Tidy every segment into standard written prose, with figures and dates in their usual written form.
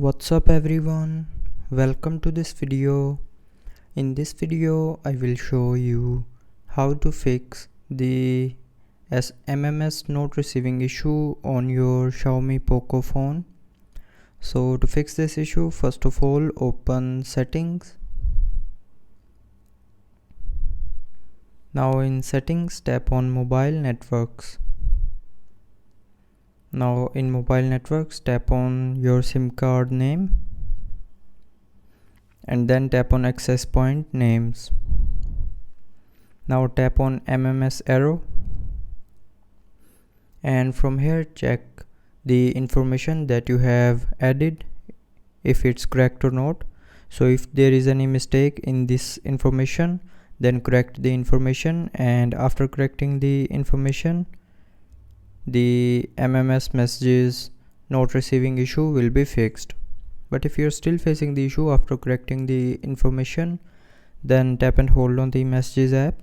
What's up everyone, welcome to this video. In this video I will show you how to fix the MMS not receiving issue on your Xiaomi POCO phone. So to fix this issue, first of all open settings. Now in settings tap on mobile networks. Now in mobile networks tap on your SIM card name and then tap on access point names. Now tap on MMS arrow and from here check the information that you have added, if it's correct or not. So if there is any mistake in this information, then correct the information, and after correcting the information the MMS messages not receiving issue will be fixed. But if you're still facing the issue after correcting the information, then tap and hold on the messages app,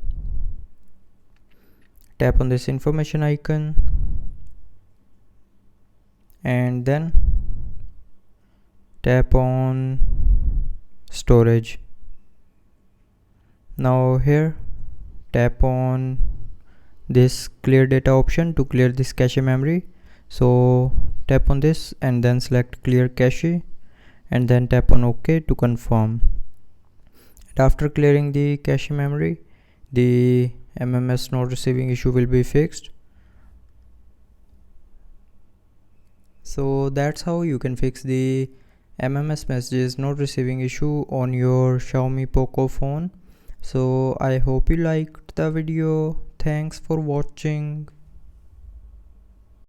tap on this information icon and then tap on storage. Now here tap on this clear data option to clear this cache memory. So tap on this and then select clear cache and then tap on OK to confirm. And after clearing the cache memory, the MMS not receiving issue will be fixed. So that's how you can fix the MMS messages not receiving issue on your Xiaomi POCO phone. So I hope you liked the video. Thanks for watching.